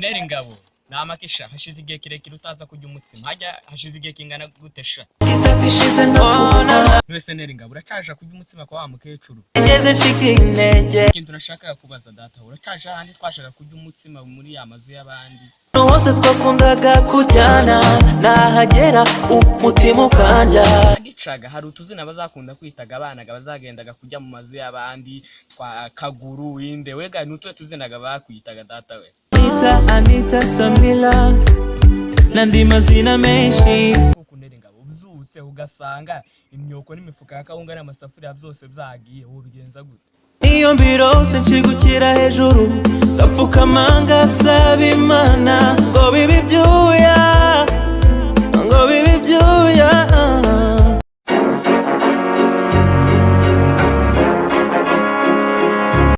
Neri ngabo namakisha hashize igihe kirekire utaza kujya umutsima hajya hashize igihe kingana gutesha Kitatishize nokubona Wese Neri ngabo uracaje kujya umutsima kwa wa mukecuru ngeze nshika intege Ikintu urashaka kubaza data uracaje ahandi twashaka kujya umutsima muri ya mazu y'abandi hose twakundaga kujyana nahagera umutima ukanja gicaga hari utuzina bazakunda kwitaga abanaga bazagendaga kujya mu mazu y'abandi kwa Kaguru inde wega n'utwe tuzinaga bakwitaga data we Anita Samila nandi mazina menshi Neri ngabo uzutse ugasanga imyoko n'imifuka ya kawunga n'amasafuriya byose byagiye wo bigenza gute iyo mbirose nshigukira hejuru gapfukamanga saba Imana ngo bibe byuya